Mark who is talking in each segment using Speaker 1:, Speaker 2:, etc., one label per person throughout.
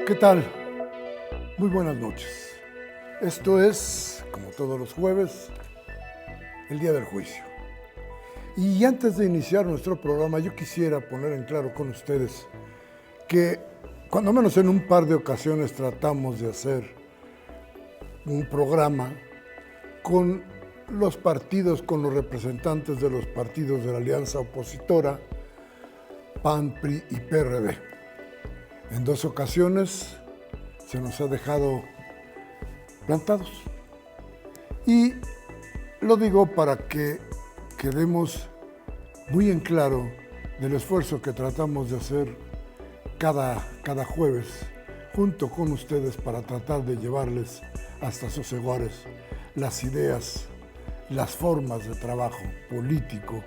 Speaker 1: ¿Qué tal? Muy buenas noches. Esto es, como todos los jueves, el día del juicio. Y antes de iniciar nuestro programa, yo quisiera poner en claro con ustedes que, cuando menos en un par de ocasiones, tratamos de hacer un programa con los partidos, con los representantes de los partidos de la alianza opositora, PAN, PRI y PRD. En dos ocasiones se nos ha dejado plantados. Y lo digo para que quedemos muy en claro del esfuerzo que tratamos de hacer cada jueves junto con ustedes para tratar de llevarles hasta sus hogares las ideas, las formas de trabajo político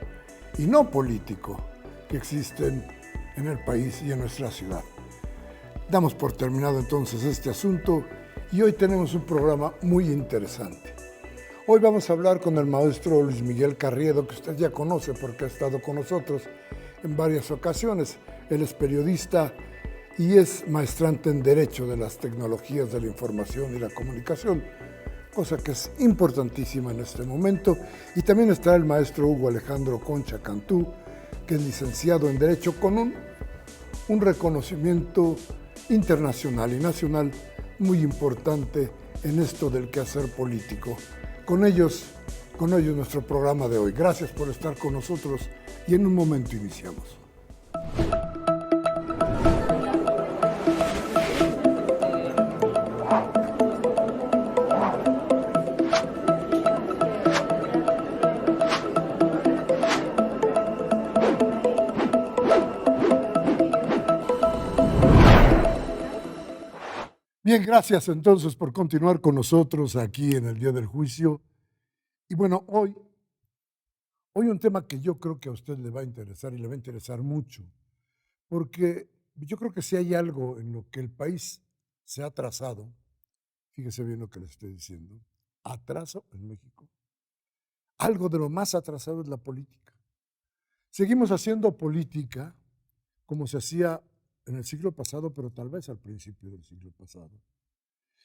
Speaker 1: y no político que existen en el país y en nuestra ciudad. Damos por terminado entonces este asunto y hoy tenemos un programa muy interesante. Hoy vamos a hablar con el maestro Luis Miguel Carriedo, que usted ya conoce porque ha estado con nosotros en varias ocasiones. Él es periodista y es maestrante en Derecho de las Tecnologías de la Información y la Comunicación, cosa que es importantísima en este momento. Y también está el maestro Hugo Alejandro Concha Cantú, que es licenciado en Derecho con un reconocimiento internacional y nacional muy importante en esto del quehacer político. Con ellos nuestro programa de hoy. Gracias por estar con nosotros y en un momento iniciamos. Bien, gracias entonces por continuar con nosotros aquí en el Día del Juicio. Y bueno, hoy un tema que yo creo que a usted le va a interesar y le va a interesar mucho, porque yo creo que si hay algo en lo que el país se ha atrasado, fíjese bien lo que le estoy diciendo, atraso en México, algo de lo más atrasado es la política. Seguimos haciendo política como se hacía en el siglo pasado, pero tal vez al principio del siglo pasado.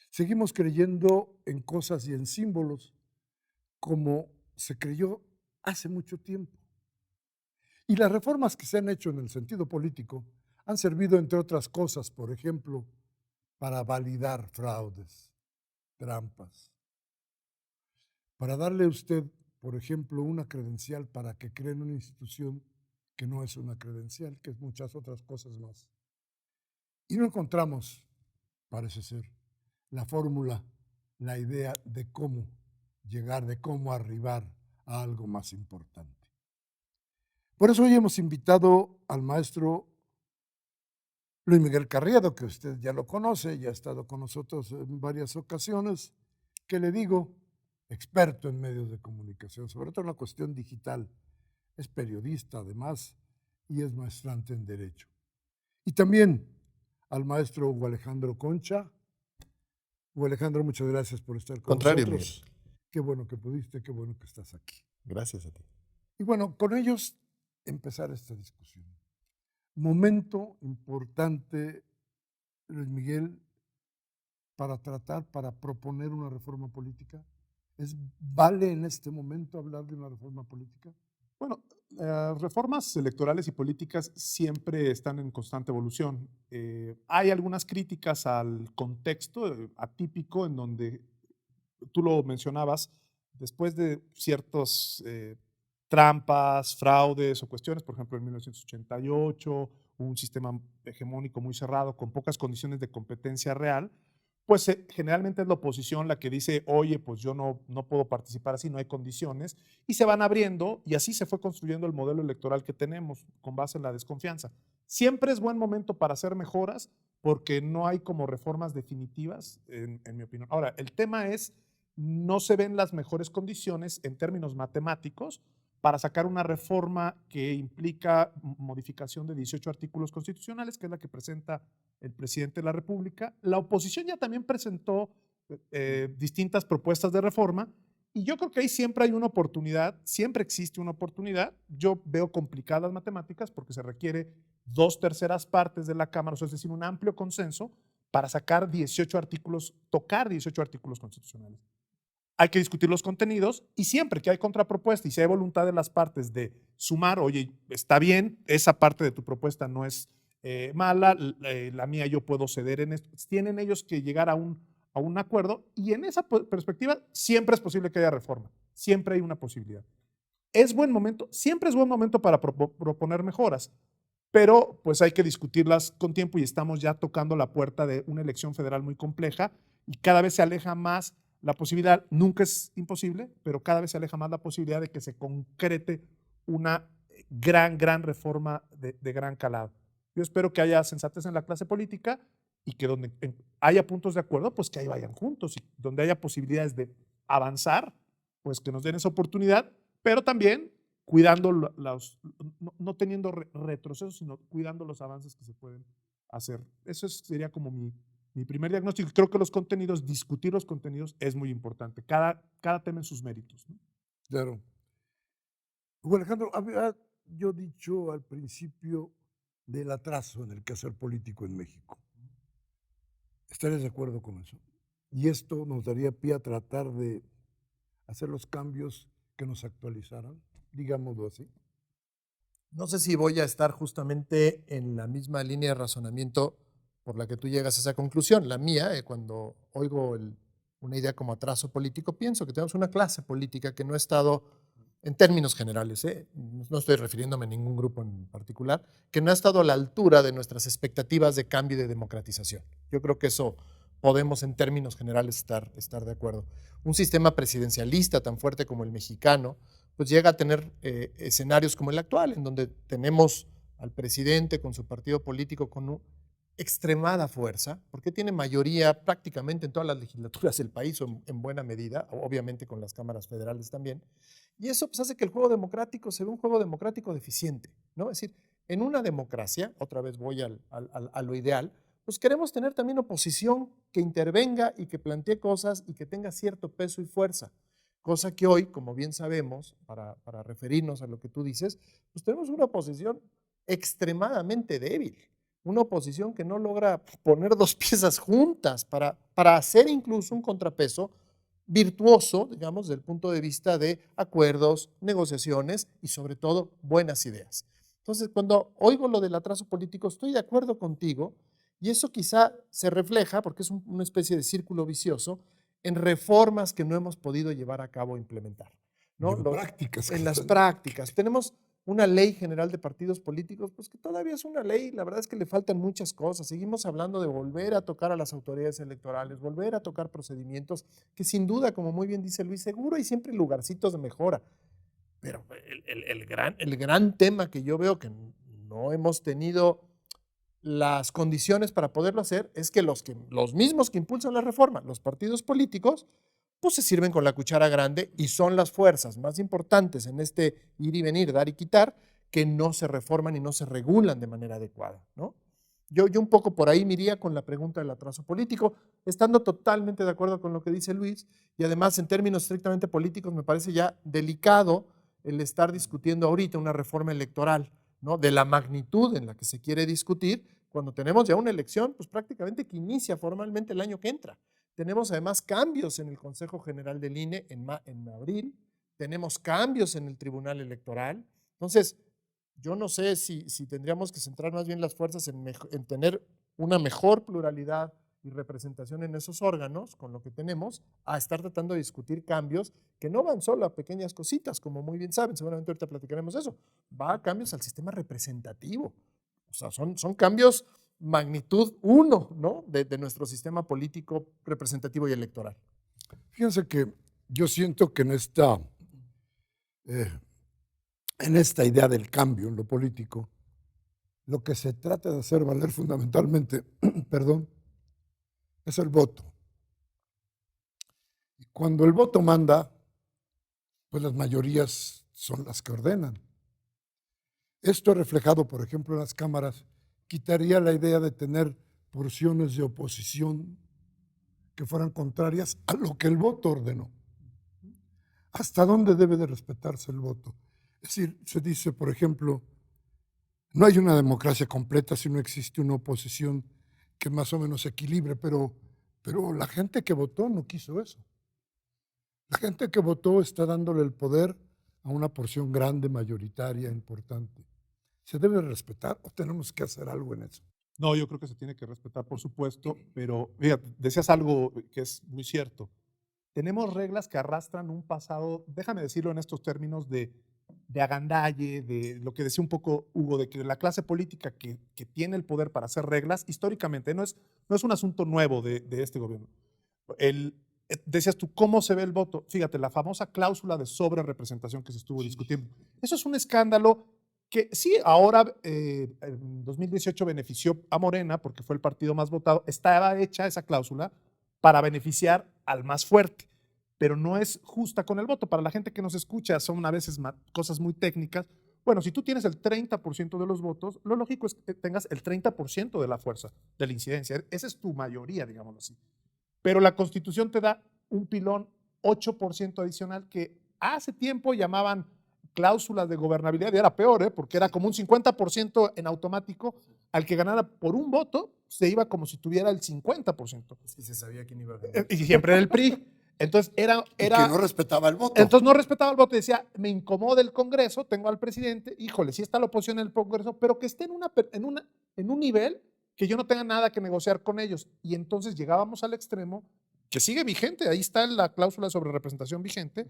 Speaker 1: Seguimos creyendo en cosas y en símbolos como se creyó hace mucho tiempo. Y las reformas que se han hecho en el sentido político han servido, entre otras cosas, por ejemplo, para validar fraudes, trampas, para darle a usted, por ejemplo, una credencial para que cree en una institución que no es una credencial, que es muchas otras cosas más. Y no encontramos, parece ser, la fórmula, la idea de cómo llegar, de cómo arribar a algo más importante. Por eso hoy hemos invitado al maestro Luis Miguel Carriedo, que usted ya lo conoce, ya ha estado con nosotros en varias ocasiones, que le digo, experto en medios de comunicación, sobre todo en la cuestión digital. Es periodista además y es maestrante en Derecho. Y también al maestro Hugo Alejandro Concha. Hugo Alejandro, muchas gracias por estar con
Speaker 2: Contrario,
Speaker 1: nosotros.
Speaker 2: Miguel.
Speaker 1: Qué bueno que pudiste, qué bueno que estás aquí.
Speaker 2: Gracias a ti.
Speaker 1: Y bueno, con ellos empezar esta discusión. Momento importante, Luis Miguel, para proponer una reforma política. ¿Vale en este momento hablar de una reforma política?
Speaker 3: Bueno, las reformas electorales y políticas siempre están en constante evolución. Hay algunas críticas al contexto atípico en donde tú lo mencionabas, después de ciertos trampas, fraudes o cuestiones, por ejemplo, en 1988, un sistema hegemónico muy cerrado con pocas condiciones de competencia real, pues generalmente es la oposición la que dice, oye, pues yo no puedo participar así, no hay condiciones, y se van abriendo, y así se fue construyendo el modelo electoral que tenemos con base en la desconfianza. Siempre es buen momento para hacer mejoras, porque no hay como reformas definitivas, en mi opinión. Ahora, el tema es, no se ven las mejores condiciones en términos matemáticos para sacar una reforma que implica modificación de 18 artículos constitucionales, que es la que presenta el presidente de la República. La oposición ya también presentó distintas propuestas de reforma y yo creo que ahí siempre hay una oportunidad, siempre existe una oportunidad. Yo veo complicadas las matemáticas porque se requiere 2/3 partes de la Cámara, o sea, es decir, un amplio consenso para sacar 18 artículos, tocar 18 artículos constitucionales. Hay que discutir los contenidos y siempre que hay contrapropuesta y si hay voluntad de las partes de sumar, oye, está bien, esa parte de tu propuesta no es mala, la mía yo puedo ceder en esto. Tienen ellos que llegar a un acuerdo y en esa perspectiva siempre es posible que haya reforma, siempre hay una posibilidad. Es buen momento, siempre es buen momento para proponer mejoras, pero pues hay que discutirlas con tiempo y estamos ya tocando la puerta de una elección federal muy compleja y cada vez se aleja más la posibilidad, nunca es imposible, pero cada vez se aleja más la posibilidad de que se concrete una gran reforma de gran calado. Yo espero que haya sensatez en la clase política y que donde haya puntos de acuerdo, pues que ahí vayan juntos y donde haya posibilidades de avanzar, pues que nos den esa oportunidad, pero también cuidando no teniendo retrocesos, sino cuidando los avances que se pueden hacer. Eso sería como mi primer diagnóstico. Creo que los contenidos, discutir los contenidos es muy importante. Cada tema en sus méritos, ¿no?
Speaker 1: Claro. Hugo Alejandro, había yo dicho al principio del atraso en el quehacer político en México. ¿Estarías de acuerdo con eso? Y esto nos daría pie a tratar de hacer los cambios que nos actualizaran, digámoslo así.
Speaker 2: No sé si voy a estar justamente en la misma línea de razonamiento por la que tú llegas a esa conclusión. La mía, cuando oigo una idea como atraso político, pienso que tenemos una clase política que no ha estado, en términos generales, no estoy refiriéndome a ningún grupo en particular, que no ha estado a la altura de nuestras expectativas de cambio y de democratización. Yo creo que eso podemos en términos generales estar de acuerdo. Un sistema presidencialista tan fuerte como el mexicano, pues llega a tener escenarios como el actual, en donde tenemos al presidente con su partido político con extremada fuerza, porque tiene mayoría prácticamente en todas las legislaturas del país, o en buena medida, obviamente con las cámaras federales también, y eso pues hace que el juego democrático se vea un juego democrático deficiente, ¿no? Es decir, en una democracia, otra vez voy a lo ideal, pues queremos tener también oposición que intervenga y que plantee cosas y que tenga cierto peso y fuerza. Cosa que hoy, como bien sabemos, para referirnos a lo que tú dices, pues tenemos una oposición extremadamente débil, una oposición que no logra poner dos piezas juntas para hacer incluso un contrapeso virtuoso, digamos, desde el punto de vista de acuerdos, negociaciones y sobre todo buenas ideas. Entonces, cuando oigo lo del atraso político, estoy de acuerdo contigo y eso quizá se refleja, porque es una especie de círculo vicioso, en reformas que no hemos podido llevar a cabo o implementar, ¿no? En las prácticas. Tenemos una ley general de partidos políticos, pues que todavía es una ley, la verdad es que le faltan muchas cosas. Seguimos hablando de volver a tocar a las autoridades electorales, volver a tocar procedimientos, que sin duda, como muy bien dice Luis, seguro hay siempre lugarcitos de mejora. Pero el gran tema que yo veo que no hemos tenido las condiciones para poderlo hacer es que los mismos que impulsan la reforma, los partidos políticos, pues se sirven con la cuchara grande y son las fuerzas más importantes en este ir y venir, dar y quitar, que no se reforman y no se regulan de manera adecuada, ¿no? Yo un poco por ahí me iría con la pregunta del atraso político, estando totalmente de acuerdo con lo que dice Luis, y además en términos estrictamente políticos me parece ya delicado el estar discutiendo ahorita una reforma electoral, ¿no? De la magnitud en la que se quiere discutir, cuando tenemos ya una elección, pues prácticamente que inicia formalmente el año que entra. Tenemos además cambios en el Consejo General del INE en abril, tenemos cambios en el Tribunal Electoral. Entonces, yo no sé si tendríamos que centrar más bien las fuerzas en tener una mejor pluralidad y representación en esos órganos, con lo que tenemos, a estar tratando de discutir cambios que no van solo a pequeñas cositas, como muy bien saben, seguramente ahorita platicaremos de eso, va a cambios al sistema representativo. O sea, son cambios magnitud 1, ¿no? de nuestro sistema político, representativo y electoral.
Speaker 1: Fíjense que yo siento que en esta idea del cambio en lo político, lo que se trata de hacer valer fundamentalmente, perdón, es el voto. Y cuando el voto manda, pues las mayorías son las que ordenan. Esto reflejado, por ejemplo, en las cámaras, quitaría la idea de tener porciones de oposición que fueran contrarias a lo que el voto ordenó. ¿Hasta dónde debe de respetarse el voto? Es decir, se dice, por ejemplo, no hay una democracia completa si no existe una oposición que más o menos se equilibre, pero la gente que votó no quiso eso. La gente que votó está dándole el poder a una porción grande, mayoritaria, importante. ¿Se debe respetar o tenemos que hacer algo en eso?
Speaker 3: No, yo creo que se tiene que respetar, por supuesto, pero fíjate, decías algo que es muy cierto. Tenemos reglas que arrastran un pasado, déjame decirlo en estos términos, de agandalle, de lo que decía un poco Hugo, de que la clase política que tiene el poder para hacer reglas, históricamente, no es un asunto nuevo de este gobierno. Decías tú, ¿cómo se ve el voto? Fíjate, la famosa cláusula de sobrerepresentación que se estuvo discutiendo. Eso es un escándalo que sí, ahora en 2018 benefició a Morena porque fue el partido más votado. Estaba hecha esa cláusula para beneficiar al más fuerte, pero no es justa con el voto. Para la gente que nos escucha son a veces cosas muy técnicas. Bueno, si tú tienes el 30% de los votos, lo lógico es que tengas el 30% de la fuerza, de la incidencia. Esa es tu mayoría, digámoslo así. Pero la Constitución te da un pilón 8% adicional que hace tiempo llamaban cláusulas de gobernabilidad, y era peor, porque era como un 50% en automático. Al que ganara por un voto, se iba como si tuviera el 50%.
Speaker 2: Es que se sabía quién iba a ganar.
Speaker 3: Y siempre era el PRI. Entonces era
Speaker 1: que no respetaba el voto.
Speaker 3: Entonces no respetaba el voto y decía, me incomoda el Congreso, tengo al presidente, híjole, sí está la oposición en el Congreso, pero que esté en un nivel que yo no tenga nada que negociar con ellos. Y entonces llegábamos al extremo, que sigue vigente, ahí está la cláusula sobre representación vigente,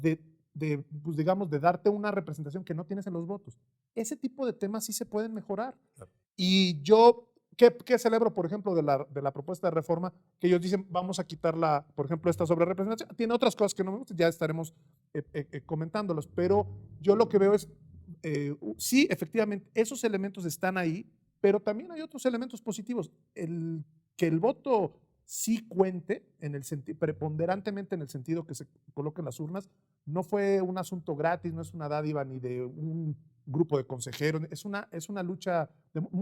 Speaker 3: pues digamos, de darte una representación que no tienes en los votos. Ese tipo de temas sí se pueden mejorar. Claro. Y yo, ¿qué celebro, por ejemplo, de la propuesta de reforma? Que ellos dicen, vamos a quitarla, por ejemplo, esta sobre representación. Tiene otras cosas que no me gustan, ya estaremos comentándolos, pero yo lo que veo es, sí, efectivamente, esos elementos están ahí, pero también hay otros elementos positivos. Que el voto sí cuente preponderantemente en el sentido que se coloque en las urnas, no fue un asunto gratis, no es una dádiva ni de un grupo de consejeros, es una lucha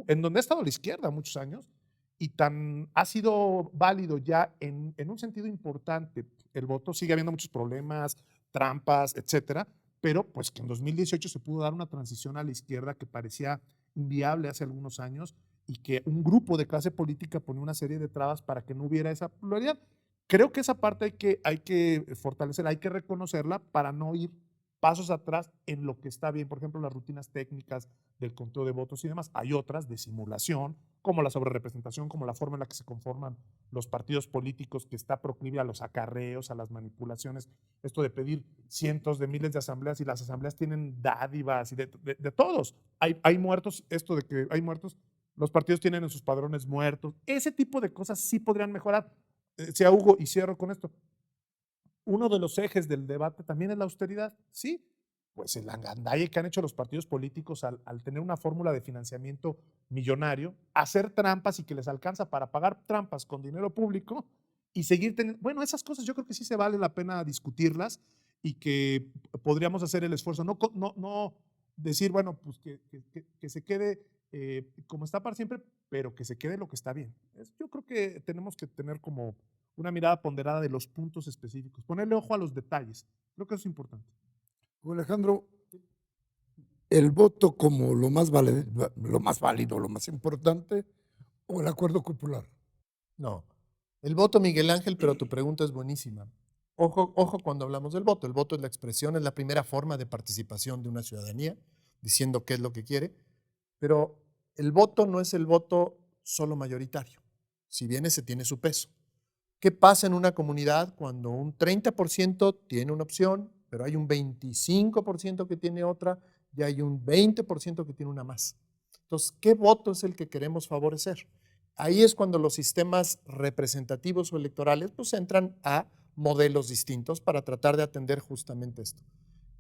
Speaker 3: en donde ha estado la izquierda muchos años y ha sido válido ya en un sentido importante el voto. Sigue habiendo muchos problemas, trampas, etcétera, pero pues que en 2018 se pudo dar una transición a la izquierda que parecía inviable hace algunos años y que un grupo de clase política ponía una serie de trabas para que no hubiera esa pluralidad. Creo que esa parte hay que fortalecerla, hay que reconocerla para no ir pasos atrás en lo que está bien. Por ejemplo, las rutinas técnicas del conteo de votos y demás. Hay otras de simulación, como la sobrerepresentación, como la forma en la que se conforman los partidos políticos, que está proclive a los acarreos, a las manipulaciones. Esto de pedir cientos de miles de asambleas y las asambleas tienen dádivas y de todos. Hay muertos, esto de que hay muertos, los partidos tienen en sus padrones muertos. Ese tipo de cosas sí podrían mejorar. Decía Hugo, y cierro con esto, uno de los ejes del debate también es la austeridad. Sí, pues el agandalle que han hecho los partidos políticos al tener una fórmula de financiamiento millonario, hacer trampas y que les alcanza para pagar trampas con dinero público y seguir teniendo, bueno, esas cosas yo creo que sí se vale la pena discutirlas y que podríamos hacer el esfuerzo, no decir, bueno, pues que se quede como está para siempre, pero que se quede lo que está bien. Yo creo que tenemos que tener como una mirada ponderada de los puntos específicos, ponerle ojo a los detalles. Creo que eso es importante.
Speaker 1: Alejandro, ¿el voto como lo más válido, lo más importante, o el acuerdo popular?
Speaker 2: No, el voto, Miguel Ángel, pero tu pregunta es buenísima. Ojo cuando hablamos del voto. El voto es la expresión, es la primera forma de participación de una ciudadanía, diciendo qué es lo que quiere, pero el voto no es el voto solo mayoritario, si bien ese tiene su peso. ¿Qué pasa en una comunidad cuando un 30% tiene una opción, pero hay un 25% que tiene otra y hay un 20% que tiene una más? Entonces, ¿qué voto es el que queremos favorecer? Ahí es cuando los sistemas representativos o electorales pues entran a modelos distintos para tratar de atender justamente esto.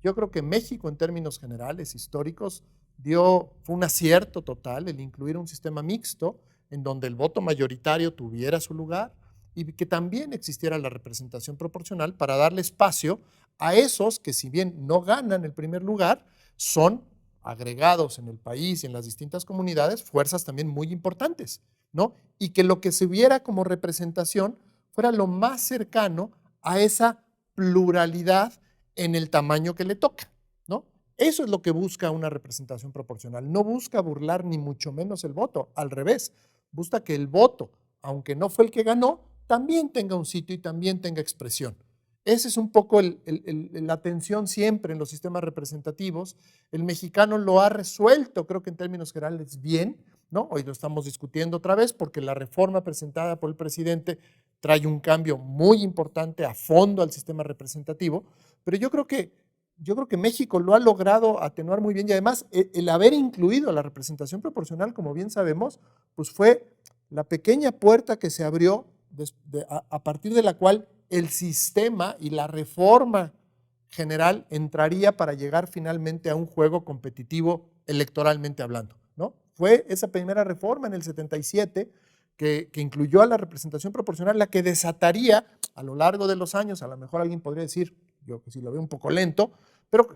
Speaker 2: Yo creo que México, en términos generales, históricos, fue un acierto total el incluir un sistema mixto en donde el voto mayoritario tuviera su lugar y que también existiera la representación proporcional para darle espacio a esos que, si bien no ganan el primer lugar, son agregados en el país y en las distintas comunidades, fuerzas también muy importantes, ¿no? Y que lo que se viera como representación fuera lo más cercano a esa pluralidad en el tamaño que le toca, ¿no? Eso es lo que busca una representación proporcional. No busca burlar ni mucho menos el voto, al revés. busca que el voto, aunque no fue el que ganó, también tenga un sitio y también tenga expresión. Esa es un poco la tensión siempre en los sistemas representativos. El mexicano lo ha resuelto, creo que en términos generales, bien, ¿no? Hoy lo estamos discutiendo otra vez porque la reforma presentada por el presidente trae un cambio muy importante a fondo al sistema representativo, pero yo creo que México lo ha logrado atenuar muy bien y además el haber incluido la representación proporcional, como bien sabemos, pues fue la pequeña puerta que se abrió a partir de la cual el sistema y la reforma general entraría para llegar finalmente a un juego competitivo electoralmente hablando, ¿no? Fue esa primera reforma en el 77 que incluyó a la representación proporcional la que desataría a lo largo de los años, a lo mejor alguien podría decir, yo que sí lo veo un poco lento, pero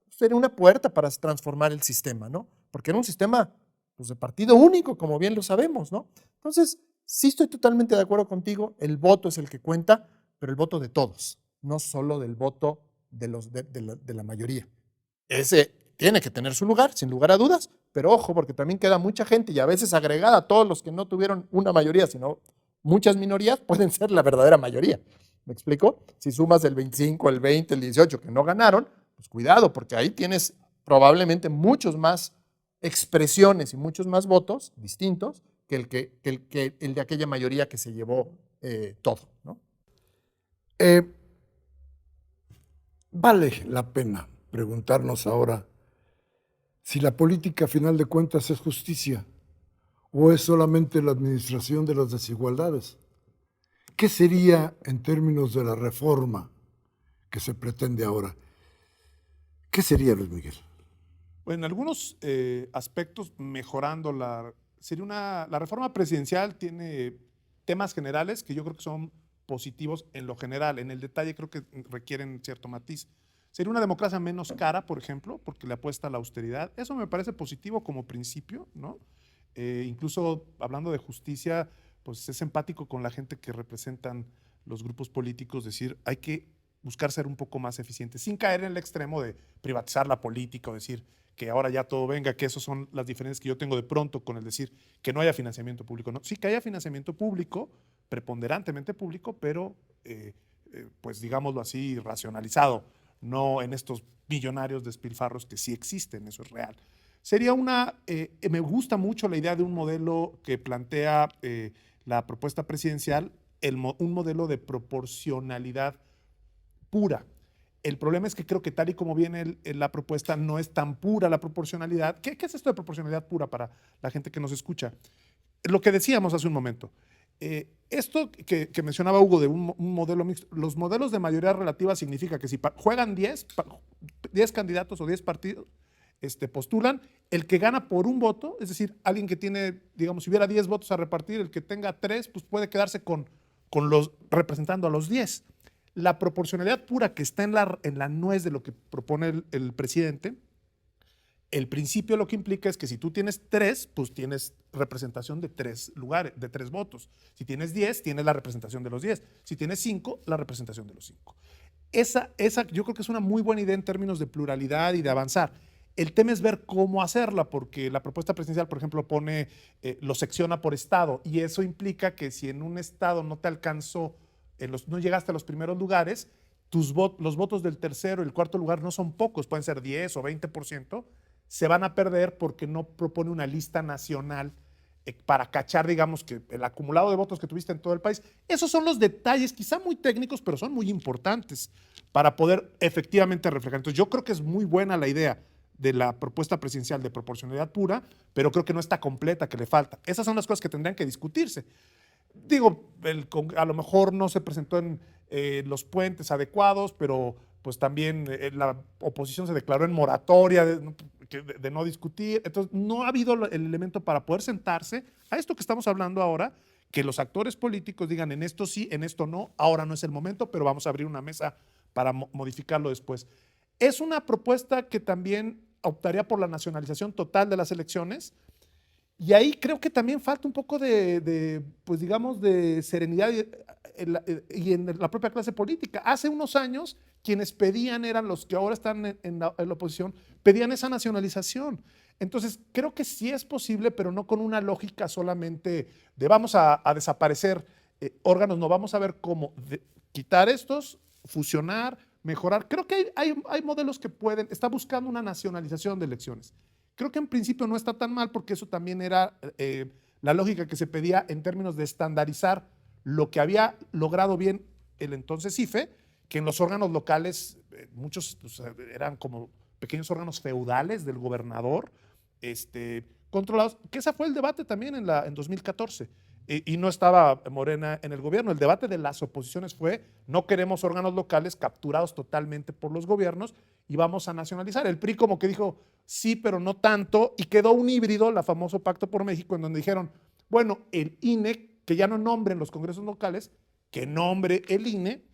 Speaker 2: sería una puerta para transformar el sistema, ¿no? Porque era un sistema pues, de partido único, como bien lo sabemos, ¿no? Entonces, sí estoy totalmente de acuerdo contigo, el voto es el que cuenta, pero el voto de todos, no solo del voto de la mayoría. Ese tiene que tener su lugar, sin lugar a dudas, pero ojo, porque también queda mucha gente y a veces agregada a todos los que no tuvieron una mayoría, sino muchas minorías, pueden ser la verdadera mayoría. ¿Me explico? Si sumas el 25, el 20, el 18 que no ganaron, pues cuidado, porque ahí tienes probablemente muchos más expresiones y muchos más votos distintos que el de aquella mayoría que se llevó todo, ¿no?
Speaker 1: Vale la pena preguntarnos ahora si la política a final de cuentas es justicia o es solamente la administración de las desigualdades. ¿Qué sería en términos de la reforma que se pretende ahora? ¿Qué sería, Luis Miguel?
Speaker 3: Bueno, en algunos aspectos mejorando la reforma presidencial tiene temas generales que yo creo que son positivos en lo general. En el detalle creo que requieren cierto matiz. Sería una democracia menos cara, por ejemplo, porque le apuesta a la austeridad. Eso me parece positivo como principio, ¿no? Incluso hablando de justicia, pues es empático con la gente que representan los grupos políticos, decir, hay que buscar ser un poco más eficientes, sin caer en el extremo de privatizar la política o decir que ahora ya todo venga, que esas son las diferencias que yo tengo de pronto con el decir que no haya financiamiento público. No, sí que haya financiamiento público, preponderantemente público, pero pues digámoslo así, racionalizado, no en estos millonarios despilfarros que sí existen, eso es real. Sería me gusta mucho la idea de un modelo que plantea la propuesta presidencial, un modelo de proporcionalidad pura. El problema es que creo que tal y como viene la propuesta no es tan pura la proporcionalidad. ¿Qué es esto de proporcionalidad pura para la gente que nos escucha? Lo que decíamos hace un momento. Esto que mencionaba Hugo de un modelo mixto, los modelos de mayoría relativa significa que si juegan 10 candidatos o 10 partidos, postulan, el que gana por un voto, es decir, alguien que tiene, digamos, si hubiera 10 votos a repartir, el que tenga 3, pues puede quedarse con representando a los 10. La proporcionalidad pura que está en la nuez de lo que propone el presidente, el principio lo que implica es que si tú tienes 3, pues tienes representación de 3 lugares, de 3 votos. Si tienes 10, tienes la representación de los 10. Si tienes 5, la representación de los 5. Esa yo creo que es una muy buena idea en términos de pluralidad y de avanzar. El tema es ver cómo hacerla, porque la propuesta presidencial, por ejemplo, lo secciona por estado, y eso implica que si en un estado no te alcanzó, no llegaste a los primeros lugares, los votos del tercero y el cuarto lugar no son pocos, pueden ser 10 o 20%, se van a perder porque no propone una lista nacional para cachar, digamos, que el acumulado de votos que tuviste en todo el país. Esos son los detalles, quizá muy técnicos, pero son muy importantes para poder efectivamente reflejar. Entonces, yo creo que es muy buena la idea de la propuesta presidencial de proporcionalidad pura, pero creo que no está completa, que le falta. Esas son las cosas que tendrían que discutirse. Digo, a lo mejor no se presentó en los puentes adecuados, pero pues también la oposición se declaró en moratoria de no discutir. Entonces, no ha habido el elemento para poder sentarse a esto que estamos hablando ahora, que los actores políticos digan en esto sí, en esto no, ahora no es el momento, pero vamos a abrir una mesa para modificarlo después. Es una propuesta que también optaría por la nacionalización total de las elecciones. Y ahí creo que también falta un poco pues digamos, de serenidad y en la propia clase política. Hace unos años, quienes pedían eran los que ahora están en la oposición, pedían esa nacionalización. Entonces, creo que sí es posible, pero no con una lógica solamente de vamos a desaparecer órganos, no, vamos a ver cómo quitar estos, fusionar, mejorar. Creo que hay modelos que pueden, está buscando una nacionalización de elecciones. Creo que en principio no está tan mal porque eso también era la lógica que se pedía en términos de estandarizar lo que había logrado bien el entonces IFE, que en los órganos locales, muchos pues, eran como pequeños órganos feudales del gobernador, controlados, que ese fue el debate también en 2014. Y no estaba Morena en el gobierno. El debate de las oposiciones fue, no queremos órganos locales capturados totalmente por los gobiernos y vamos a nacionalizar. El PRI como que dijo, sí, pero no tanto, y quedó un híbrido, el famoso Pacto por México, en donde dijeron, bueno, el INE, que ya no nombren los congresos locales, que nombre el INE,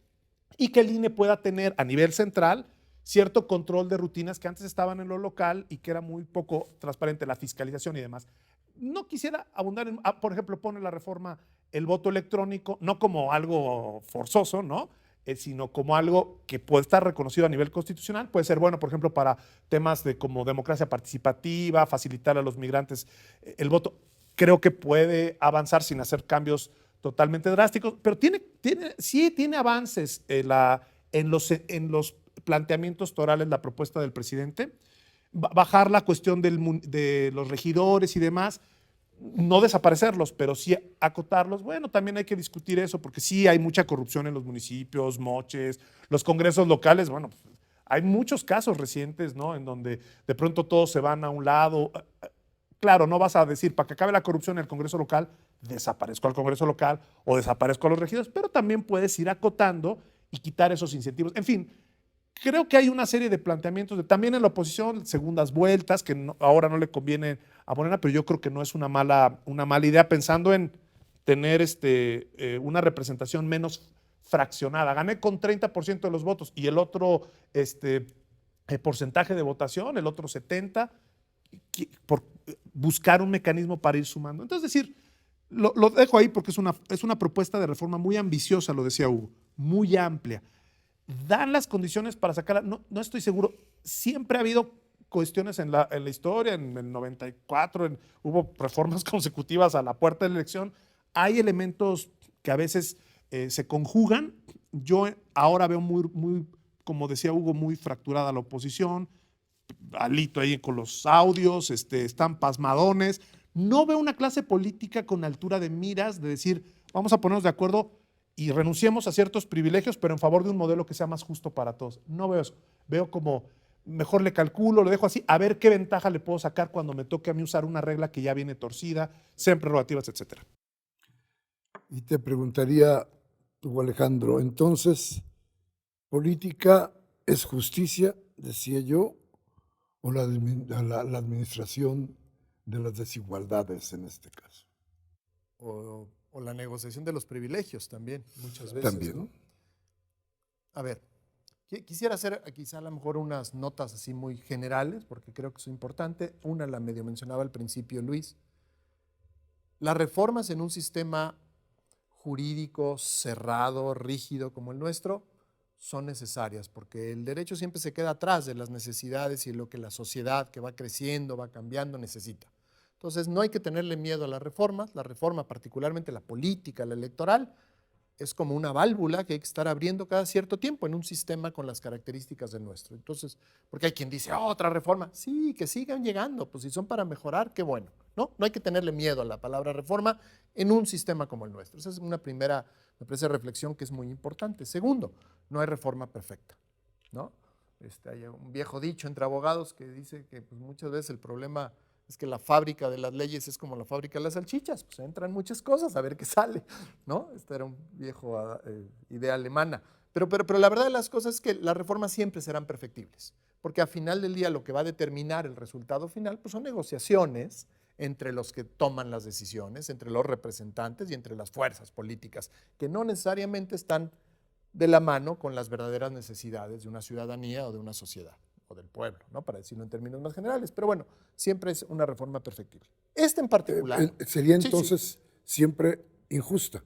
Speaker 3: y que el INE pueda tener a nivel central cierto control de rutinas que antes estaban en lo local y que era muy poco transparente, la fiscalización y demás. No quisiera abundar en, por ejemplo, pone la reforma el voto electrónico, no como algo forzoso, ¿no? Sino como algo que puede estar reconocido a nivel constitucional. Puede ser bueno, por ejemplo, para temas de como democracia participativa, facilitar a los migrantes el voto. Creo que puede avanzar sin hacer cambios totalmente drásticos, pero sí tiene avances en los planteamientos torales, la propuesta del presidente. Bajar la cuestión de los regidores y demás, no desaparecerlos, pero sí acotarlos. Bueno, también hay que discutir eso, porque sí hay mucha corrupción en los municipios, moches, los congresos locales, bueno, hay muchos casos recientes, ¿no? En donde de pronto todos se van a un lado. Claro, no vas a decir, para que acabe la corrupción en el Congreso local, desaparezco al Congreso local o desaparezco a los regidores, pero también puedes ir acotando y quitar esos incentivos. En fin, creo que hay una serie de planteamientos, también en la oposición, segundas vueltas, que ahora no le conviene a Morena, pero yo creo que no es una mala idea, pensando en tener una representación menos fraccionada. Gané con 30% de los votos y el otro porcentaje de votación, el otro 70%, por buscar un mecanismo para ir sumando. Entonces, decir, lo dejo ahí porque es una propuesta de reforma muy ambiciosa, lo decía Hugo, muy amplia. ¿Dan las condiciones para sacarla? No estoy seguro. Siempre ha habido cuestiones en la historia, en el 94, hubo reformas consecutivas a la puerta de la elección. Hay elementos que a veces se conjugan. Yo ahora veo muy, como decía Hugo, muy fracturada la oposición. Alito ahí con los audios, están pasmadones. No veo una clase política con altura de miras de decir, vamos a ponernos de acuerdo y renunciemos a ciertos privilegios, pero en favor de un modelo que sea más justo para todos. No veo eso. Veo como, mejor le calculo, lo dejo así, a ver qué ventaja le puedo sacar cuando me toque a mí usar una regla que ya viene torcida, sean prerrogativas, etc.
Speaker 1: Y te preguntaría, tú, Alejandro, entonces, ¿política es justicia, decía yo, o la administración de las desigualdades en este caso?
Speaker 2: O la negociación de los privilegios también, muchas veces.
Speaker 1: También.
Speaker 2: ¿No? A ver, quisiera hacer quizá a lo mejor unas notas así muy generales, porque creo que es importante. Una la medio mencionaba al principio Luis. Las reformas en un sistema jurídico cerrado, rígido como el nuestro, son necesarias, porque el derecho siempre se queda atrás de las necesidades y lo que la sociedad que va creciendo, va cambiando, necesita. Entonces, no hay que tenerle miedo a las reformas. La reforma, particularmente la política, la electoral, es como una válvula que hay que estar abriendo cada cierto tiempo en un sistema con las características del nuestro. Entonces, porque hay quien dice, otra reforma. Sí, que sigan llegando, pues si son para mejorar, qué bueno. No hay que tenerle miedo a la palabra reforma en un sistema como el nuestro. Esa es una primera, me parece, reflexión que es muy importante. Segundo, no hay reforma perfecta, ¿no? Hay un viejo dicho entre abogados que dice que pues, muchas veces el problema es que la fábrica de las leyes es como la fábrica de las salchichas, pues entran muchas cosas a ver qué sale, ¿no? Esta era un viejo idea alemana. Pero la verdad de las cosas es que las reformas siempre serán perfectibles, porque al final del día lo que va a determinar el resultado final pues son negociaciones entre los que toman las decisiones, entre los representantes y entre las fuerzas políticas, que no necesariamente están de la mano con las verdaderas necesidades de una ciudadanía o de una sociedad, o del pueblo, ¿no? Para decirlo en términos más generales. Pero bueno, siempre es una reforma perfectible. Esta en particular...
Speaker 1: sería entonces siempre injusta.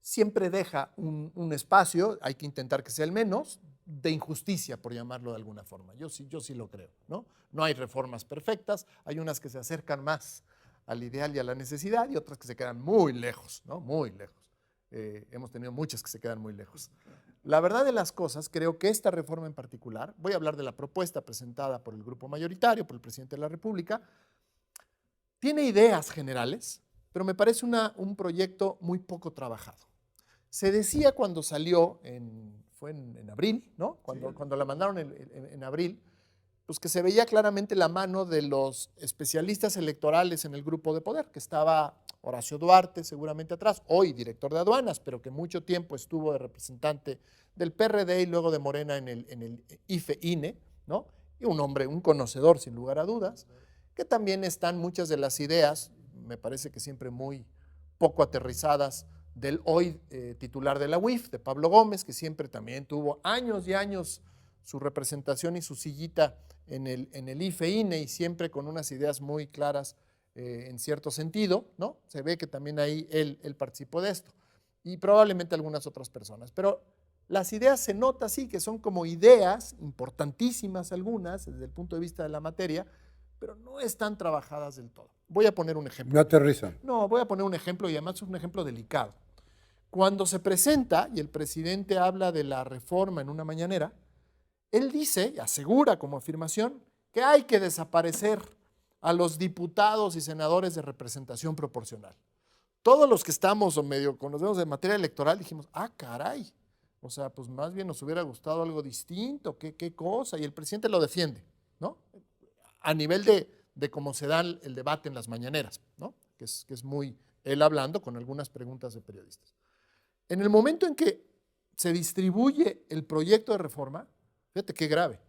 Speaker 2: Siempre deja un espacio, hay que intentar que sea el menos, de injusticia, por llamarlo de alguna forma. Yo sí lo creo, ¿no? No hay reformas perfectas, hay unas que se acercan más al ideal y a la necesidad y otras que se quedan muy lejos, ¿no? Muy lejos. Hemos tenido muchas que se quedan muy lejos. La verdad de las cosas, creo que esta reforma en particular, voy a hablar de la propuesta presentada por el grupo mayoritario, por el presidente de la República, tiene ideas generales, pero me parece un proyecto muy poco trabajado. Se decía cuando salió, fue en abril, ¿no? Cuando la mandaron en abril, pues que se veía claramente la mano de los especialistas electorales en el grupo de poder, que estaba Horacio Duarte seguramente atrás, hoy director de aduanas, pero que mucho tiempo estuvo de representante del PRD y luego de Morena en el IFE-INE, ¿no? Y un hombre, un conocedor sin lugar a dudas, que también están muchas de las ideas, me parece que siempre muy poco aterrizadas, del hoy titular de la UIF, de Pablo Gómez, que siempre también tuvo años y años su representación y su sillita en el IFE-INE y siempre con unas ideas muy claras en cierto sentido, ¿no? Se ve que también ahí él participó de esto y probablemente algunas otras personas. Pero las ideas se nota sí que son como ideas importantísimas algunas desde el punto de vista de la materia, pero no están trabajadas del todo. Voy a poner un ejemplo.
Speaker 1: No aterrizan.
Speaker 2: No, voy a poner un ejemplo y además es un ejemplo delicado. Cuando se presenta y el presidente habla de la reforma en una mañanera, él dice y asegura como afirmación que hay que desaparecer a los diputados y senadores de representación proporcional. Todos los que estamos o medio conocemos de materia electoral dijimos, caray, o sea, pues más bien nos hubiera gustado algo distinto, qué cosa, y el presidente lo defiende, ¿no? A nivel de cómo se da el debate en las mañaneras, ¿no? Que es muy él hablando con algunas preguntas de periodistas. En el momento en que se distribuye el proyecto de reforma, fíjate qué grave,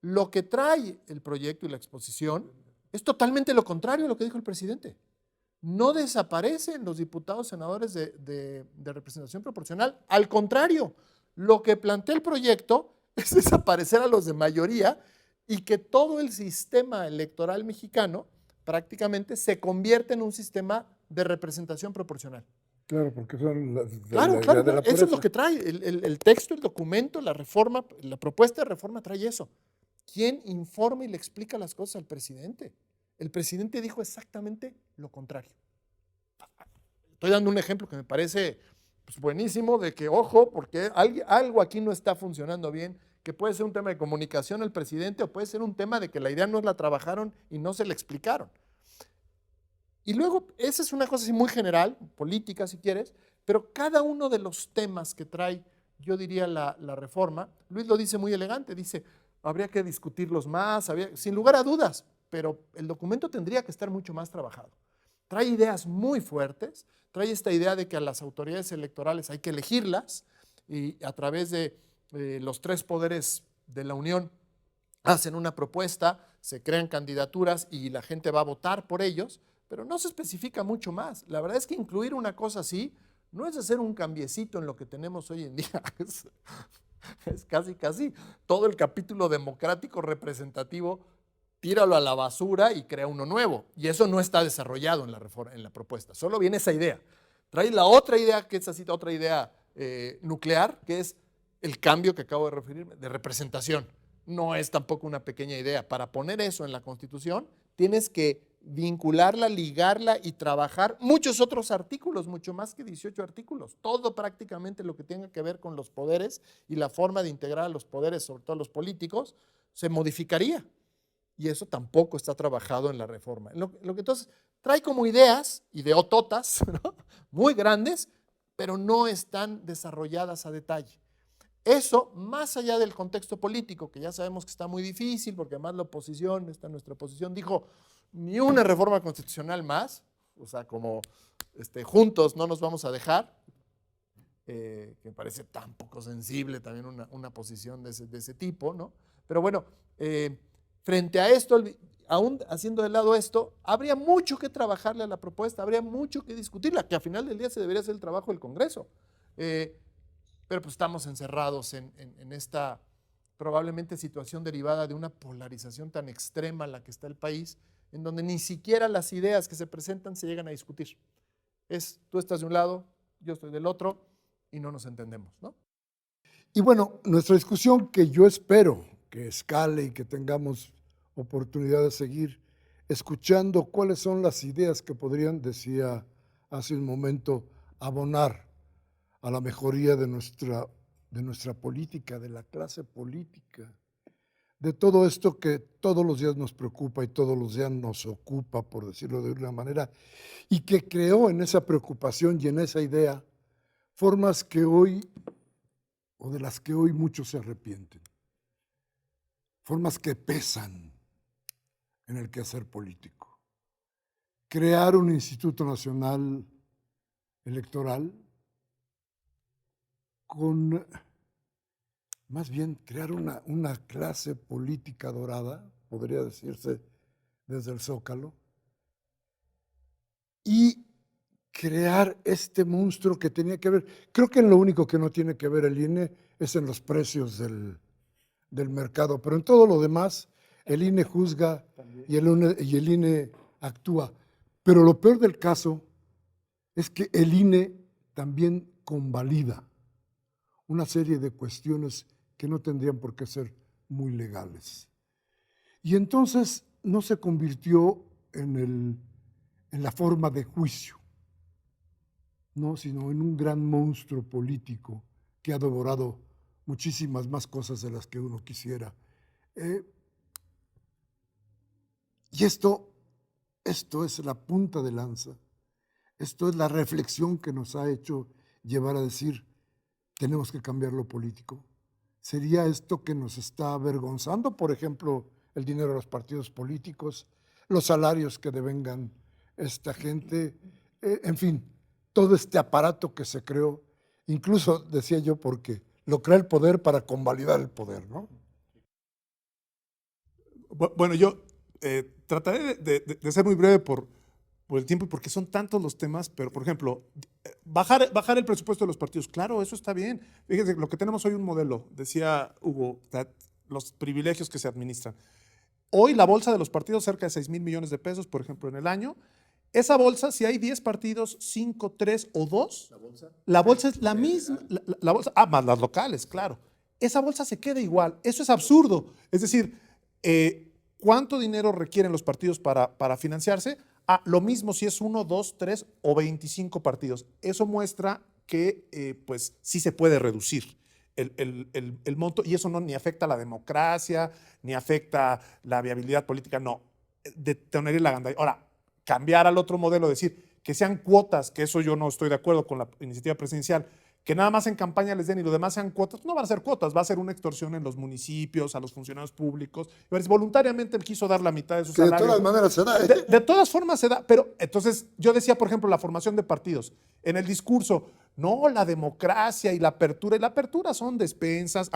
Speaker 2: lo que trae el proyecto y la exposición es totalmente lo contrario a lo que dijo el presidente. No desaparecen los diputados senadores de representación proporcional, al contrario, lo que plantea el proyecto es desaparecer a los de mayoría y que todo el sistema electoral mexicano prácticamente se convierte en un sistema de representación proporcional.
Speaker 1: Claro, porque son las
Speaker 2: Claro, eso es lo que trae el texto, el documento, la reforma, la propuesta de reforma trae eso. ¿Quién informa y le explica las cosas al presidente? El presidente dijo exactamente lo contrario. Estoy dando un ejemplo que me parece pues, buenísimo de que, ojo, porque algo aquí no está funcionando bien, que puede ser un tema de comunicación al presidente o puede ser un tema de que la idea no la trabajaron y no se la explicaron. Y luego, esa es una cosa así muy general, política si quieres, pero cada uno de los temas que trae, yo diría, la reforma, Luis lo dice muy elegante, dice, habría que discutirlos más, sin lugar a dudas, pero el documento tendría que estar mucho más trabajado. Trae ideas muy fuertes, trae esta idea de que a las autoridades electorales hay que elegirlas y a través de los tres poderes de la Unión hacen una propuesta, se crean candidaturas y la gente va a votar por ellos, pero no se especifica mucho más. La verdad es que incluir una cosa así no es hacer un cambiecito en lo que tenemos hoy en día, es casi todo el capítulo democrático representativo, tíralo a la basura y crea uno nuevo. Y eso no está desarrollado en la propuesta, solo viene esa idea. Trae la otra idea, que es así, otra idea nuclear, que es el cambio que acabo de referirme, de representación. No es tampoco una pequeña idea. Para poner eso en la Constitución, tienes que vincularla, ligarla y trabajar muchos otros artículos, mucho más que 18 artículos. Todo prácticamente lo que tenga que ver con los poderes y la forma de integrar a los poderes, sobre todo los políticos, se modificaría. Y eso tampoco está trabajado en la reforma. Lo que entonces trae como ideas, ideototas, ¿no? Muy grandes, pero no están desarrolladas a detalle. Eso, más allá del contexto político, que ya sabemos que está muy difícil, porque además la oposición, nuestra oposición, dijo, ni una reforma constitucional más, o sea, como juntos no nos vamos a dejar, que me parece tan poco sensible también una posición de ese tipo, ¿no? Pero bueno, frente a esto, aún haciendo de lado esto, habría mucho que trabajarle a la propuesta, habría mucho que discutirla, que al final del día se debería hacer el trabajo del Congreso. Pero pues estamos encerrados en esta probablemente situación derivada de una polarización tan extrema en la que está el país, en donde ni siquiera las ideas que se presentan se llegan a discutir. Tú estás de un lado, yo estoy del otro y no nos entendemos, ¿no?
Speaker 1: Y bueno, nuestra discusión, que yo espero que escale y que tengamos oportunidad de seguir escuchando cuáles son las ideas que podrían, decía hace un momento, abonar a la mejoría de nuestra política, de la clase política, de todo esto que todos los días nos preocupa y todos los días nos ocupa, por decirlo de una manera, y que creó en esa preocupación y en esa idea formas que hoy, o de las que hoy muchos se arrepienten, formas que pesan en el quehacer político. Crear un Instituto Nacional Electoral con, más bien, crear una clase política dorada, podría decirse desde el Zócalo, y crear este monstruo que tenía que ver. Creo que en lo único que no tiene que ver el INE es en los precios del mercado, pero en todo lo demás el INE juzga y el INE actúa. Pero lo peor del caso es que el INE también convalida una serie de cuestiones que no tendrían por qué ser muy legales. Y entonces no se convirtió en la forma de juicio, no, sino en un gran monstruo político que ha devorado muchísimas más cosas de las que uno quisiera. Y esto es la punta de lanza, esto es la reflexión que nos ha hecho llevar a decir, tenemos que cambiar lo político. ¿Sería esto que nos está avergonzando? Por ejemplo, el dinero de los partidos políticos, los salarios que devengan esta gente, en fin, todo este aparato que se creó, incluso, decía yo, porque lo crea el poder para convalidar el poder, ¿no?
Speaker 3: Bueno, yo trataré de ser muy breve por el tiempo y porque son tantos los temas, pero por ejemplo, bajar el presupuesto de los partidos, claro, eso está bien. Fíjense, lo que tenemos hoy un modelo, decía Hugo, los privilegios que se administran. Hoy la bolsa de los partidos cerca de 6,000 millones de pesos, por ejemplo, en el año. Esa bolsa, si hay 10 partidos, 5, 3 o 2, la bolsa es la misma. La bolsa, más las locales, claro. Esa bolsa se queda igual. Eso es absurdo. Es decir, ¿cuánto dinero requieren los partidos para financiarse? Lo mismo si es 1, 2, 3 o 25 partidos. Eso muestra que pues sí se puede reducir el monto, y eso no ni afecta a la democracia, ni afecta la viabilidad política, no. De tener la gandalla. Ahora, cambiar al otro modelo, decir que sean cuotas, que eso yo no estoy de acuerdo con la iniciativa presidencial, que nada más en campaña les den y lo demás sean cuotas, no van a ser cuotas, va a ser una extorsión en los municipios, a los funcionarios públicos. Voluntariamente él quiso dar la mitad de su salario.
Speaker 1: De todas maneras se da.
Speaker 3: De todas formas se da, pero entonces yo decía, por ejemplo, la formación de partidos. En el discurso, no, la democracia y la apertura son despensas.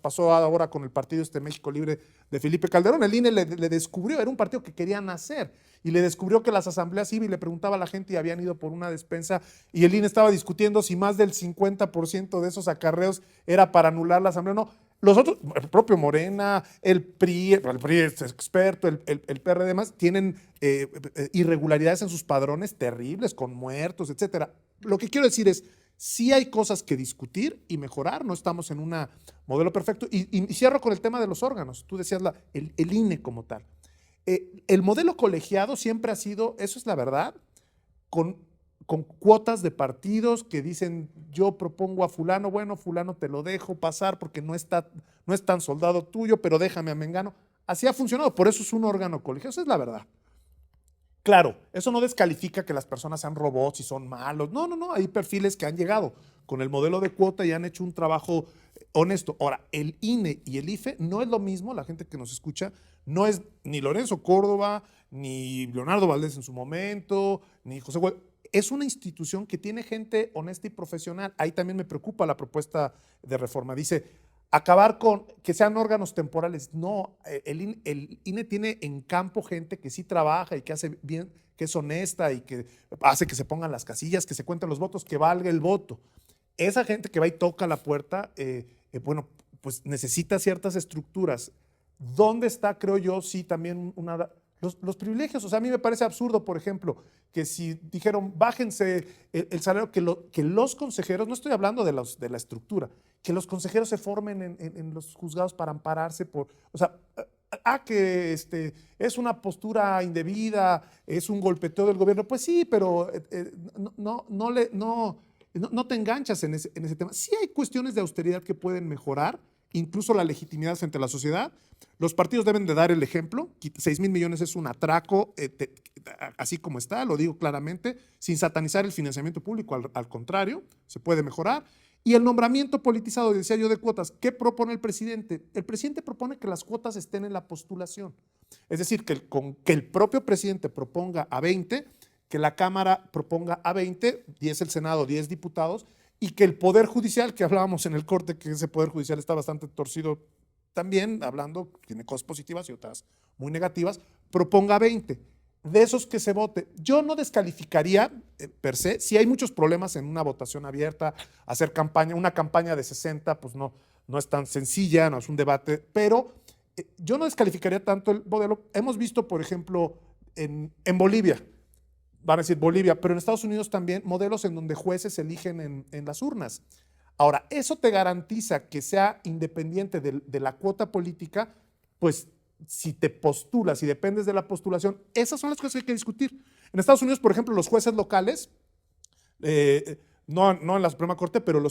Speaker 3: Pasó ahora con el partido México Libre de Felipe Calderón. El INE le descubrió, era un partido que querían hacer, y le descubrió que las asambleas iban y le preguntaba a la gente y habían ido por una despensa, y el INE estaba discutiendo si más del 50% de esos acarreos era para anular la asamblea o no. Los otros, el propio Morena, el PRI es experto, el PRD más, tienen irregularidades en sus padrones terribles, con muertos, etcétera. Lo que quiero decir es, sí hay cosas que discutir y mejorar, no estamos en un modelo perfecto. Y cierro con el tema de los órganos. Tú decías el INE como tal. El modelo colegiado siempre ha sido, eso es la verdad, con cuotas de partidos que dicen, yo propongo a fulano, bueno, fulano te lo dejo pasar porque no es tan soldado tuyo, pero déjame a Mengano. Así ha funcionado, por eso es un órgano colegiado, esa es la verdad. Claro, eso no descalifica que las personas sean robots y son malos. No, hay perfiles que han llegado con el modelo de cuota y han hecho un trabajo honesto. Ahora, el INE y el IFE no es lo mismo, la gente que nos escucha, no es ni Lorenzo Córdoba, ni Leonardo Valdés en su momento, ni José Huel. Es una institución que tiene gente honesta y profesional. Ahí también me preocupa la propuesta de reforma. Dice, acabar con que sean órganos temporales. No, el INE tiene en campo gente que sí trabaja y que hace bien, que es honesta y que hace que se pongan las casillas, que se cuenten los votos, que valga el voto. Esa gente que va y toca la puerta, bueno, pues necesita ciertas estructuras. ¿Dónde está, creo yo, sí también los privilegios. O sea, a mí me parece absurdo, por ejemplo, que si dijeron bájense el salario, que los consejeros, no estoy hablando de la estructura, que los consejeros se formen en los juzgados para ampararse por, o sea, que es una postura indebida, es un golpeteo del gobierno. Pues sí, pero no te enganchas en ese tema. Sí hay cuestiones de austeridad que pueden mejorar, incluso la legitimidad ante la sociedad. Los partidos deben de dar el ejemplo. 6,000 millones es un atraco, así como está, lo digo claramente, sin satanizar el financiamiento público, al contrario, se puede mejorar. Y el nombramiento politizado, decía yo, de cuotas, ¿qué propone el presidente? El presidente propone que las cuotas estén en la postulación. Es decir, que el propio presidente proponga a 20, que la Cámara proponga a 20, 10 el Senado, 10 diputados, y que el Poder Judicial, que hablábamos en el corte, que ese Poder Judicial está bastante torcido también, hablando, tiene cosas positivas y otras muy negativas, proponga 20. De esos que se vote, yo no descalificaría per se, si hay muchos problemas en una votación abierta, hacer campaña, una campaña de 60, pues no es tan sencilla, no es un debate, pero yo no descalificaría tanto el modelo. Hemos visto, por ejemplo, en Bolivia, van a decir Bolivia, pero en Estados Unidos también, modelos en donde jueces eligen en las urnas. Ahora, eso te garantiza que sea independiente de la cuota política, pues si te postulas, si dependes de la postulación, esas son las cosas que hay que discutir. En Estados Unidos, por ejemplo, los jueces locales, no en la Suprema Corte, pero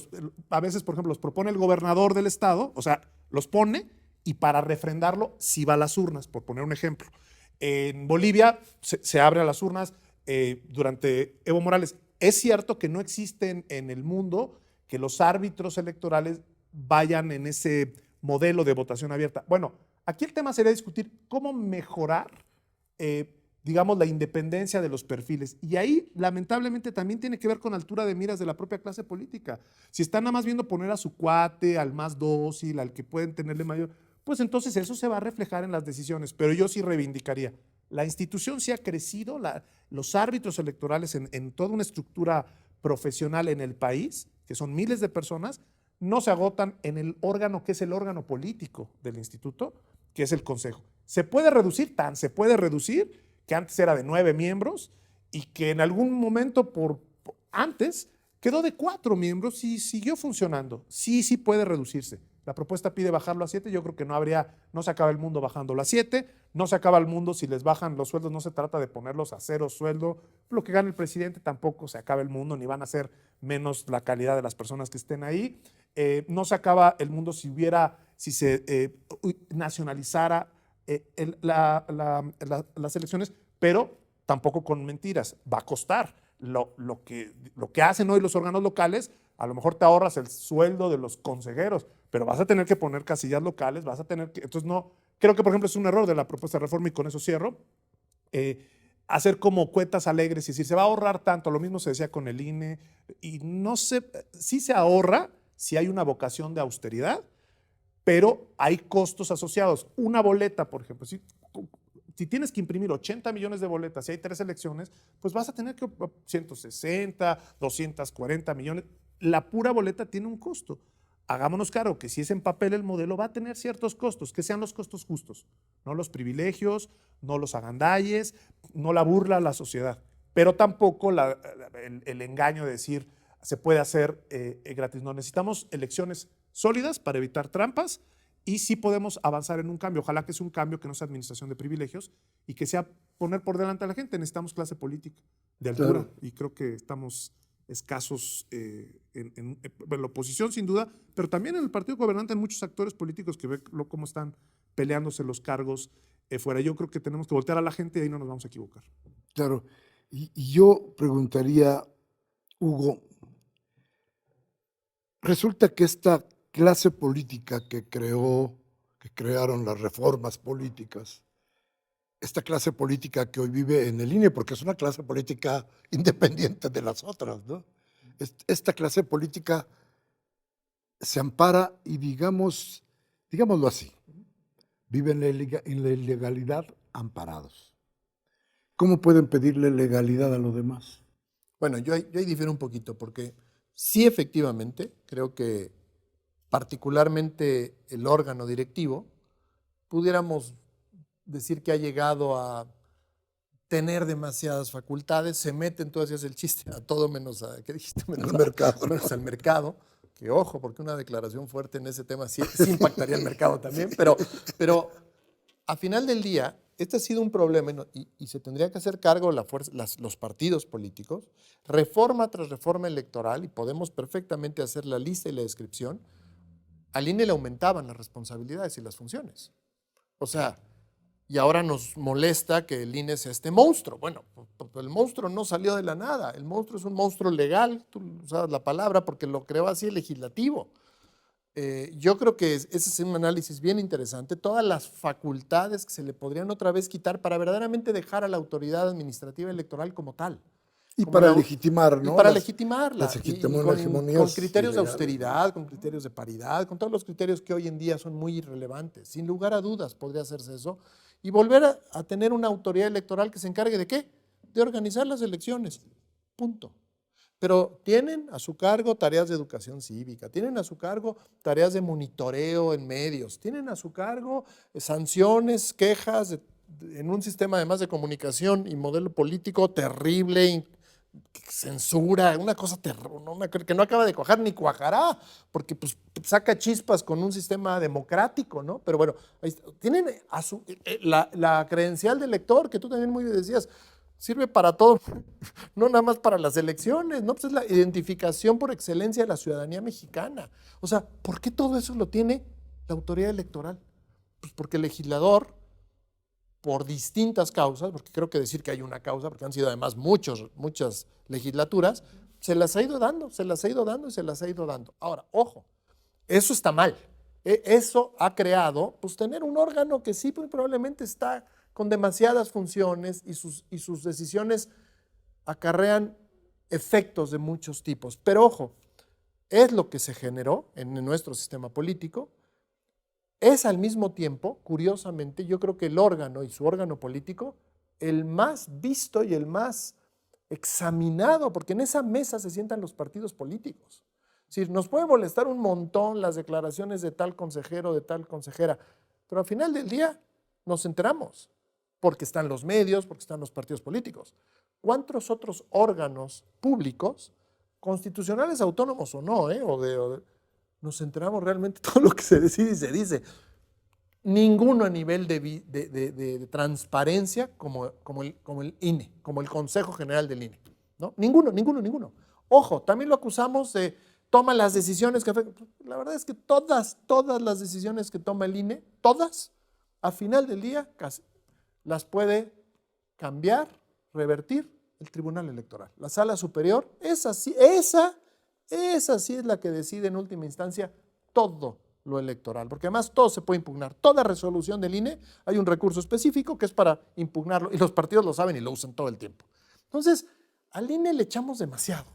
Speaker 3: a veces, por ejemplo, los propone el gobernador del estado, o sea, los pone y para refrendarlo, sí va a las urnas, por poner un ejemplo. En Bolivia se abre a las urnas durante Evo Morales. Es cierto que no existen en el mundo que los árbitros electorales vayan en ese modelo de votación abierta. Bueno, aquí el tema sería discutir cómo mejorar, digamos, la independencia de los perfiles. Y ahí, lamentablemente, también tiene que ver con altura de miras de la propia clase política. Si están nada más viendo poner a su cuate, al más dócil, al que pueden tenerle mayor, pues entonces eso se va a reflejar en las decisiones. Pero yo sí reivindicaría. La institución sí ha crecido, los árbitros electorales en toda una estructura profesional en el país, que son miles de personas, no se agotan en el órgano que es el órgano político del instituto, que es el Consejo. Se puede reducir, se puede reducir, que antes era de 9 miembros y que en algún momento antes quedó de 4 miembros y siguió funcionando. Sí puede reducirse. La propuesta pide bajarlo a 7, yo creo que no se acaba el mundo bajándolo a 7, no se acaba el mundo si les bajan los sueldos, no se trata de ponerlos a 0 sueldo, lo que gana el presidente tampoco se acaba el mundo, ni van a ser menos la calidad de las personas que estén ahí. No se acaba el mundo si se nacionalizara las elecciones, pero tampoco con mentiras, va a costar. Lo que hacen hoy los órganos locales, a lo mejor te ahorras el sueldo de los consejeros, pero vas a tener que poner casillas locales, entonces no, creo que por ejemplo es un error de la propuesta de reforma y con eso cierro, hacer como cuentas alegres y decir, se va a ahorrar tanto, lo mismo se decía con el INE, y no sé, sí se ahorra si hay una vocación de austeridad, pero hay costos asociados. Una boleta, por ejemplo, si tienes que imprimir 80 millones de boletas y hay 3 elecciones, pues vas a tener que 160, 240 millones. La pura boleta tiene un costo. Hagámonos claro que si es en papel el modelo va a tener ciertos costos, que sean los costos justos, no los privilegios, no los agandalles, no la burla a la sociedad, pero tampoco el engaño de decir se puede hacer gratis. No, necesitamos elecciones sólidas para evitar trampas y sí podemos avanzar en un cambio. Ojalá que sea un cambio que no sea administración de privilegios y que sea poner por delante a la gente. Necesitamos clase política de altura, claro. Y creo que estamos escasos en la oposición sin duda, pero también en el partido gobernante hay muchos actores políticos que ven cómo están peleándose los cargos fuera. Yo creo que tenemos que voltear a la gente y ahí no nos vamos a equivocar.
Speaker 1: Claro, y yo preguntaría, Hugo, resulta que esta clase política que crearon las reformas políticas, esta clase política que hoy vive en el INE, porque es una clase política independiente de las otras, ¿no? Esta clase política se ampara y digámoslo así, viven en la ilegalidad amparados. ¿Cómo pueden pedirle legalidad a los demás?
Speaker 2: Bueno, yo ahí difiero un poquito, porque sí, efectivamente, creo que particularmente el órgano directivo, pudiéramos decir que ha llegado a tener demasiadas facultades, se meten, tú hacías el chiste, a todo menos a, ¿qué dijiste? Menos
Speaker 1: Al mercado.
Speaker 2: Menos al mercado, que ojo, porque una declaración fuerte en ese tema sí impactaría al mercado también, pero a final del día, este ha sido un problema y se tendría que hacer cargo los partidos políticos, reforma tras reforma electoral, y podemos perfectamente hacer la lista y la descripción. Al INE le aumentaban las responsabilidades y las funciones. O sea, y ahora nos molesta que el INE sea este monstruo. Bueno, el monstruo no salió de la nada. El monstruo es un monstruo legal, tú usas la palabra, porque lo creó así el legislativo. Yo creo que ese es un análisis bien interesante. Todas las facultades que se le podrían otra vez quitar para verdaderamente dejar a la autoridad administrativa electoral como tal.
Speaker 1: Y para legitimar, ¿no?
Speaker 2: Y para legitimarla.
Speaker 1: Las
Speaker 2: Con criterios de austeridad, con criterios de paridad, con todos los criterios que hoy en día son muy irrelevantes. Sin lugar a dudas podría hacerse eso. Y volver a tener una autoridad electoral que se encargue ¿de qué? De organizar las elecciones. Punto. Pero tienen a su cargo tareas de educación cívica, tienen a su cargo tareas de monitoreo en medios, tienen a su cargo sanciones, quejas, en un sistema además de comunicación y modelo político terrible, censura, una cosa terrible, que no acaba de cuajar ni cuajará, porque pues saca chispas con un sistema democrático, ¿no? Pero bueno, ahí está. Tienen la credencial de elector, que tú también muy bien decías, sirve para todo, no nada más para las elecciones, ¿no? Pues es la identificación por excelencia de la ciudadanía mexicana. O sea, ¿por qué todo eso lo tiene la autoridad electoral? Pues porque el legislador, por distintas causas, porque creo que decir que hay una causa, porque han sido además muchas legislaturas, se las ha ido dando, se las ha ido dando y se las ha ido dando. Ahora, ojo, eso está mal. Eso ha creado, pues, tener un órgano que sí, pues, probablemente está con demasiadas funciones y sus decisiones acarrean efectos de muchos tipos. Pero ojo, es lo que se generó en nuestro sistema político. Es al mismo tiempo, curiosamente, yo creo que el órgano y su órgano político, el más visto y el más examinado, porque en esa mesa se sientan los partidos políticos. Es decir, nos puede molestar un montón las declaraciones de tal consejero, de tal consejera, pero al final del día nos enteramos, porque están los medios, porque están los partidos políticos. ¿Cuántos otros órganos públicos, constitucionales, autónomos o no, nos enteramos realmente todo lo que se decide y se dice? Ninguno a nivel de transparencia como el INE, como el Consejo General del INE, ¿no? Ninguno. Ojo, también lo acusamos de toma las decisiones que afectan. La verdad es que todas las decisiones que toma el INE, todas, a final del día, casi, las puede cambiar, revertir el Tribunal Electoral. La Sala Superior, esa sí es la que decide en última instancia todo lo electoral, porque además todo se puede impugnar. Toda resolución del INE hay un recurso específico que es para impugnarlo, y los partidos lo saben y lo usan todo el tiempo. Entonces, al INE le echamos demasiado.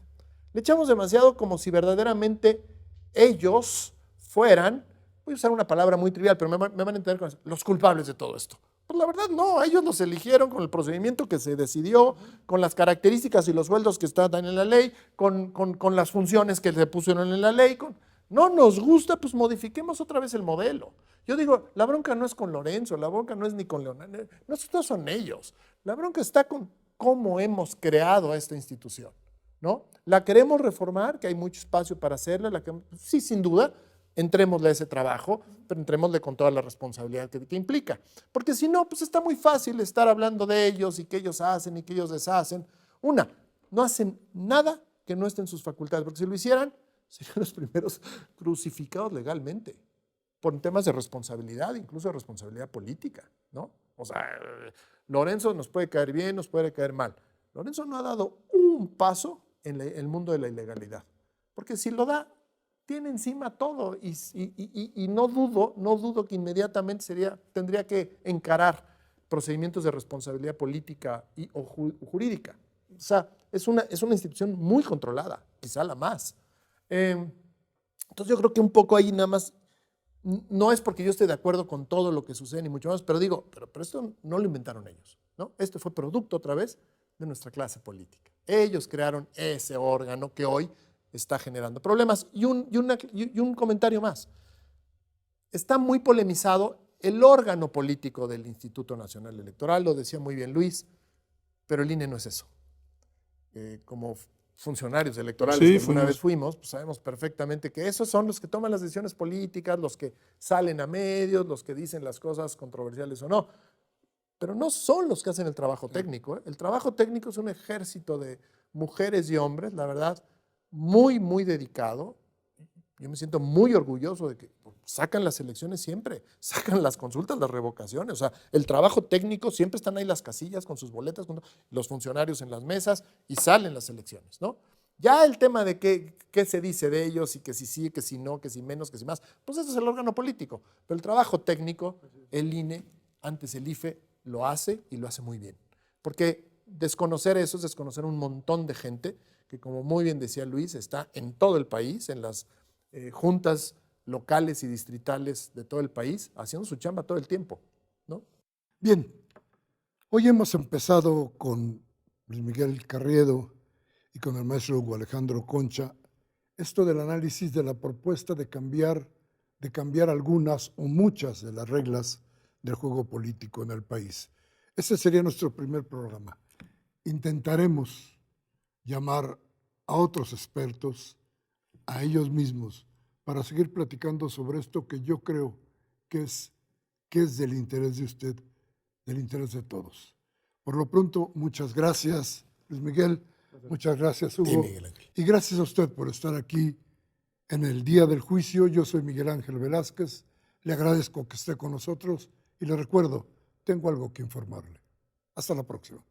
Speaker 2: Le echamos demasiado como si verdaderamente ellos fueran, voy a usar una palabra muy trivial, pero me van a entender con eso, los culpables de todo esto. Pues la verdad no, ellos los eligieron con el procedimiento que se decidió, con las características y los sueldos que están en la ley, con las funciones que se pusieron en la ley. No nos gusta, pues modifiquemos otra vez el modelo. Yo digo, la bronca no es con Lorenzo, la bronca no es ni con Leonardo, no son ellos. La bronca está con cómo hemos creado esta institución, ¿no? La queremos reformar, que hay mucho espacio para hacerla, sí, sin duda, entrémosle a ese trabajo, pero entrémosle con toda la responsabilidad que implica. Porque si no, pues está muy fácil estar hablando de ellos y que ellos hacen y que ellos deshacen. No hacen nada que no esté en sus facultades, porque si lo hicieran, serían los primeros crucificados legalmente, por temas de responsabilidad, incluso de responsabilidad política, ¿no? O sea, Lorenzo nos puede caer bien, nos puede caer mal. Lorenzo no ha dado un paso en el mundo de la ilegalidad, porque si lo da, tiene encima todo y no dudo que inmediatamente tendría que encarar procedimientos de responsabilidad política o jurídica. O sea, es una institución muy controlada, quizá la más. Entonces yo creo que un poco ahí nada más, no es porque yo esté de acuerdo con todo lo que sucede ni mucho más, pero digo, pero esto no lo inventaron ellos, ¿no? Esto fue producto otra vez de nuestra clase política. Ellos crearon ese órgano que hoy está generando problemas. Y un comentario más. Está muy polemizado el órgano político del Instituto Nacional Electoral, lo decía muy bien Luis. pero el INE no es eso. Como funcionarios electorales
Speaker 3: Sí,
Speaker 2: que alguna
Speaker 3: fuimos.
Speaker 2: vez fuimos, pues sabemos perfectamente que esos son los que toman las decisiones políticas, los que salen a medios, los que dicen las cosas controversiales o no. Pero no son los que hacen el trabajo técnico, ¿eh? El trabajo técnico es un ejército de mujeres y hombres, la verdad, muy, muy dedicado. Yo me siento muy orgulloso de que sacan las elecciones siempre, sacan las consultas, las revocaciones. O sea, el trabajo técnico, siempre están ahí las casillas con sus boletas, con los funcionarios en las mesas y salen las elecciones, ¿no? Ya el tema de qué se dice de ellos y que si sí, que si no, que si menos, que si más, pues eso es el órgano político. Pero el trabajo técnico, el INE, antes el IFE, lo hace y lo hace muy bien. Porque desconocer eso es desconocer un montón de gente que, como muy bien decía Luis, está en todo el país, en las juntas locales y distritales de todo el país, haciendo su chamba todo el tiempo, ¿no?
Speaker 1: Bien, hoy hemos empezado con Luis Miguel Carriedo y con el maestro Hugo Alejandro Concha, esto del análisis de la propuesta de cambiar algunas o muchas de las reglas del juego político en el país. Ese sería nuestro primer programa. Intentaremos llamar a otros expertos, a ellos mismos, para seguir platicando sobre esto que yo creo que es del interés de usted, del interés de todos. Por lo pronto, muchas gracias, Luis Miguel, muchas gracias, Hugo, y gracias a usted por estar aquí en el día del juicio. Yo soy Miguel Ángel Velázquez, le agradezco que esté con nosotros y le recuerdo, tengo algo que informarle. Hasta la próxima.